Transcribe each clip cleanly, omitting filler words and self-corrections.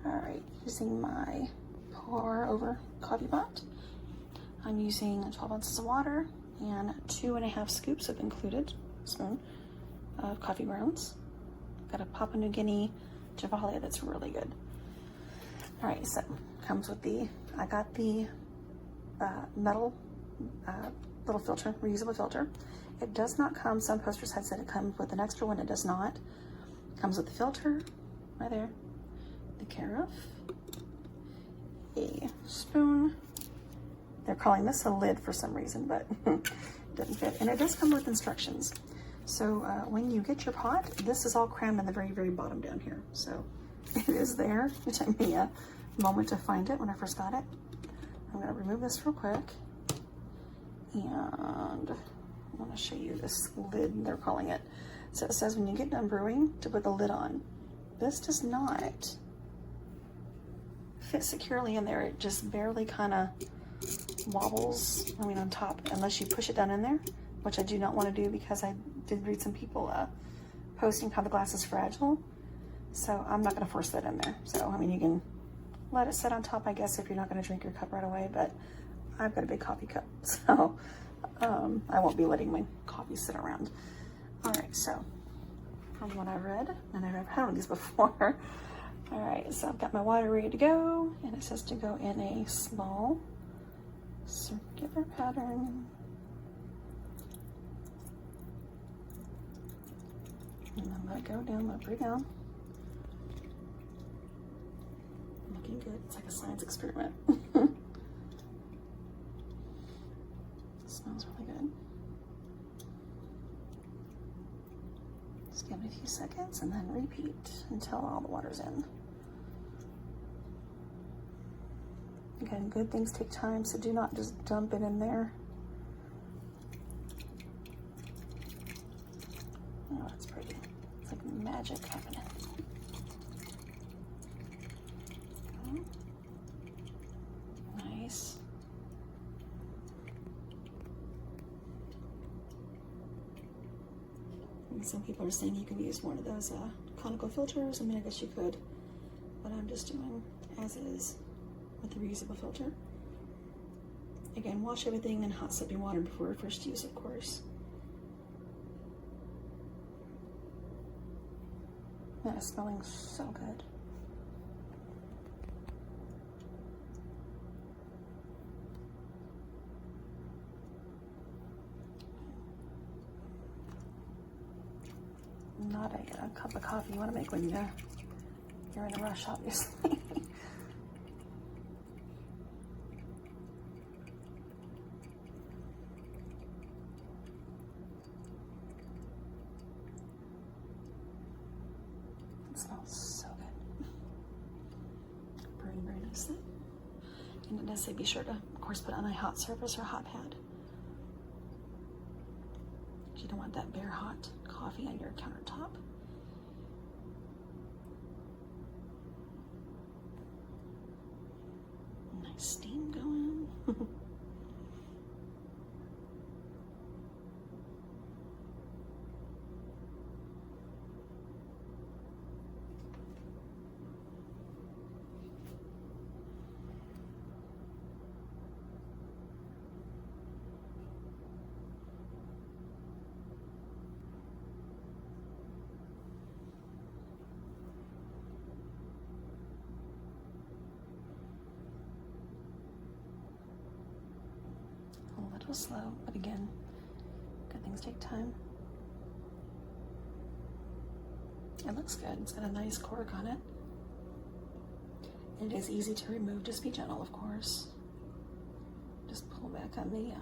All right, using my pour over coffee pot. I'm using 12 ounces of water and 2.5 scoops of included spoon of coffee grounds. Got a Papua New Guinea Javalia that's really good. All right, so comes with I got the metal little filter, reusable filter. It does not come, some posters had said it comes with an extra one, it does not. It comes with the filter, right there, the carafe, a spoon. They're calling this a lid for some reason, but it doesn't fit. And it does come with instructions. So when you get your pot, this is all crammed in the very, very bottom down here. So it is there. It took me a moment to find it when I first got it. I'm gonna remove this real quick. And I wanna show you this lid, they're calling it. So it says when you get done brewing, to put the lid on. This does not fit securely in there. It just barely kind of wobbles, on top, unless you push it down in there, which I do not want to do because I did read some people posting how the glass is fragile. So I'm not going to force that in there. So, you can let it sit on top, I guess, if you're not going to drink your cup right away, but I've got a big coffee cup, so I won't be letting my coffee sit around. All right, so from what I read, and I've had one of these before. All right, so I've got my water ready to go, and it says to go in a small circular pattern. And I'm gonna go down, up and down. Looking good, it's like a science experiment. Smells really good. Just give it a few seconds and then repeat until all the water's in. Again, good things take time, so do not just dump it in there. Oh, that's pretty. It's like magic happening. Okay. Nice. And some people are saying you can use one of those conical filters. I guess you could, but I'm just doing as is with the reusable filter. Again, wash everything in hot soapy water before first use, of course. That is smelling so good. Not a cup of coffee you want to make when you're in a rush, obviously. It smells so good. Brewing very nicely. And it does say be sure to, of course, put it on a hot surface or hot pad. You don't want that bare hot coffee on your countertop. Nice steam going. A little slow, but again, good things take time. It looks good. It's got a nice cork on it. It is easy to remove. Just be gentle, of course. Just pull back on the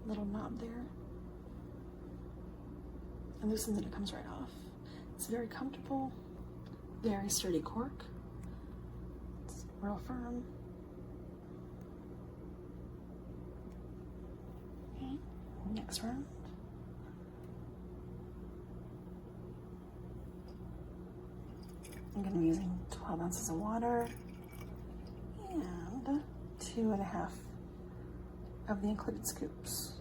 little knob there. And loosen it, it comes right off. It's very comfortable, very sturdy cork. It's real firm. Okay, next round. I'm going to be using 12 ounces of water and 2.5 of the included scoops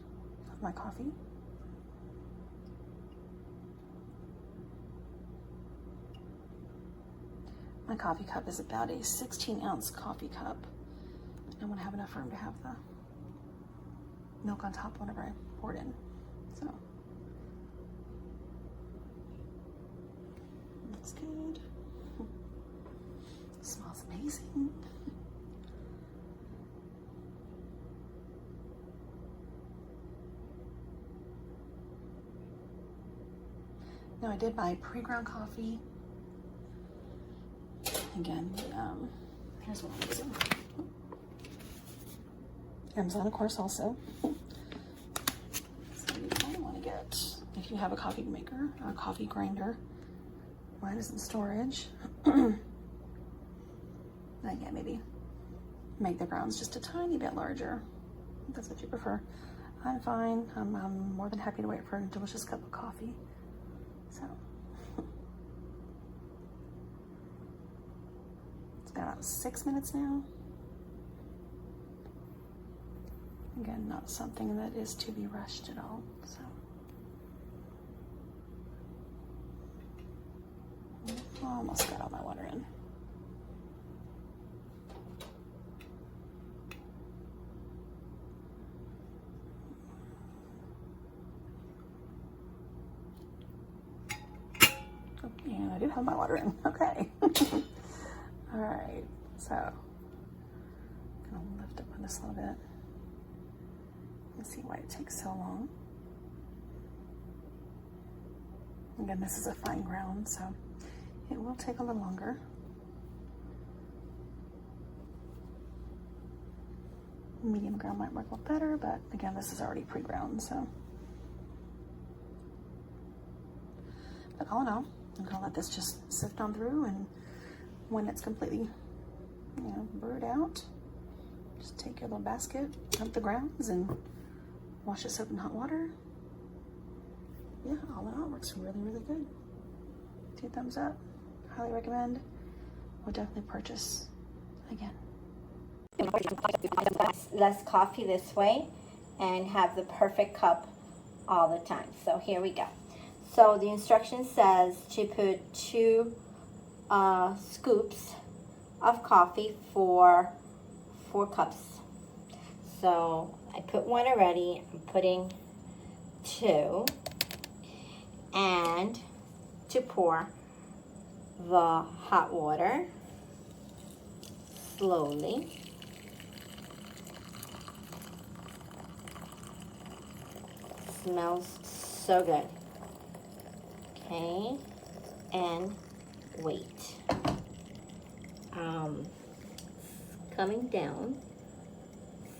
of my coffee. My coffee cup is about a 16-ounce coffee cup. I want to have enough room to have the milk on top whenever I pour it in. So looks good. Smells amazing. Now I did buy pre-ground coffee. Again, here's what I'm using. Amazon, of course, also. So you probably want to get, if you have a coffee maker or a coffee grinder, mine is in storage. Again, maybe make the grounds just a tiny bit larger. If that's what you prefer. I'm fine. I'm more than happy to wait for a delicious cup of coffee. So it's been about 6 minutes now. Again, not something that is to be rushed at all. So almost got all my water in. And I do have my water in. Okay. All right. So I'm gonna lift up on this a little bit. Let's see why it takes so long. Again, this is a fine ground, so it will take a little longer. Medium ground might work a little better, but again, this is already pre-ground, so. But all in all, I'm gonna let this just sift on through, and when it's completely, brewed out, just take your little basket, dump the grounds, and wash this up in hot water. Yeah, all in all, it works really, really good. 2 thumbs up. Highly recommend. Would definitely purchase again. Less coffee this way and have the perfect cup all the time. So here we go. So the instruction says to put 2 scoops of coffee for 4 cups. So I put 1 already. I'm putting 2, and to pour the hot water slowly. Smells so good. Okay, and wait. Coming down.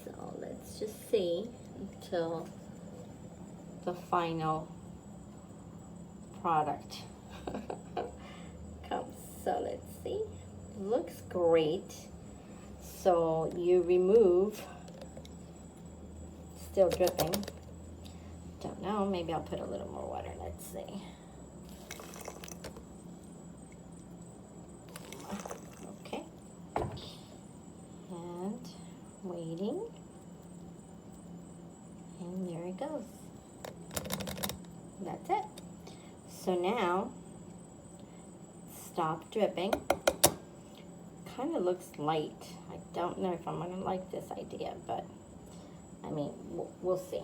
So let's just see until the final product comes. So let's see. Looks great. So you remove, still dripping. Don't know, maybe I'll put a little more water. Let's see. Okay. And waiting. And there it goes. That's it. So now, stop dripping. Kind of looks light. I don't know if I'm going to like this idea, but I mean, we'll see.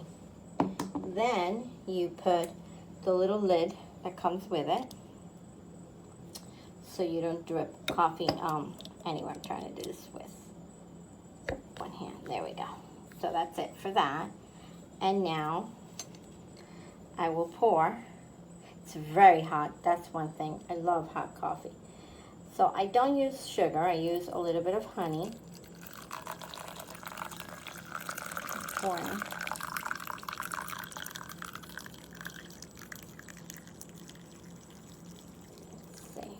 Then you put the little lid that comes with it, so you don't drip coffee anywhere. I'm trying to do this with 1 hand. There we go. So that's it for that. And now I will pour. It's very hot. That's one thing. I love hot coffee. So I don't use sugar. I use a little bit of honey. Pour in. Let's see.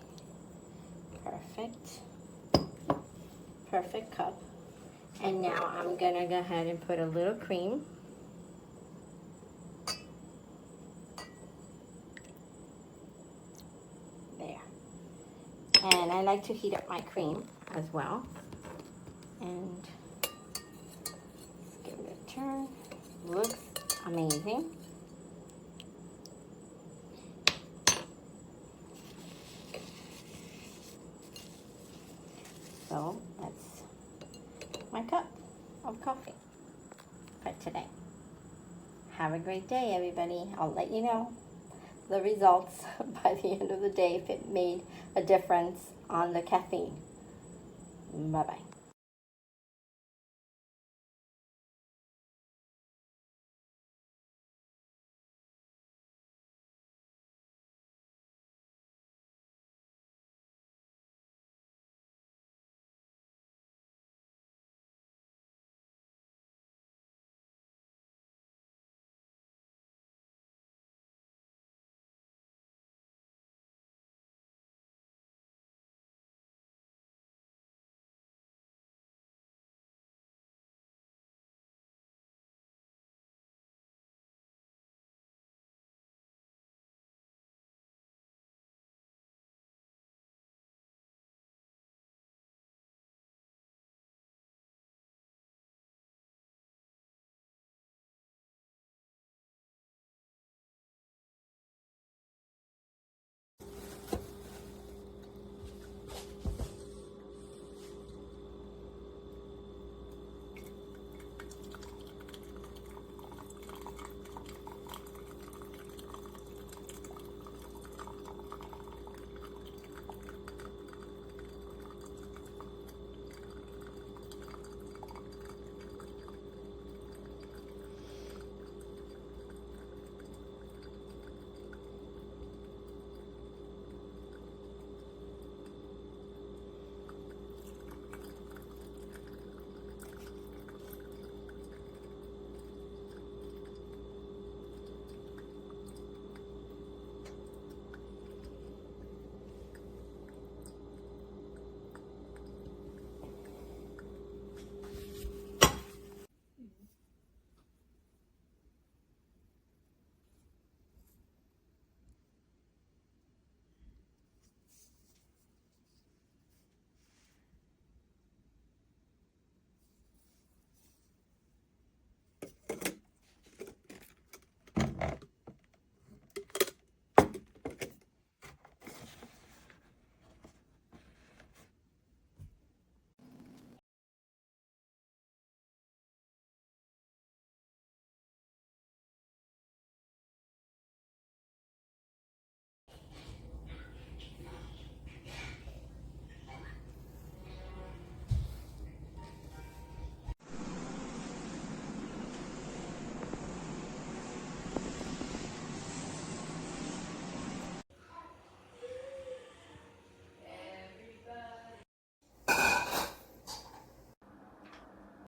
Perfect cup. And now I'm gonna go ahead and put a little cream. There. And I like to heat up my cream as well. And let's give it a turn. Looks amazing. So that's my cup of coffee for today. Have a great day, everybody. I'll let you know the results by the end of the day if it made a difference on the caffeine. Bye-bye.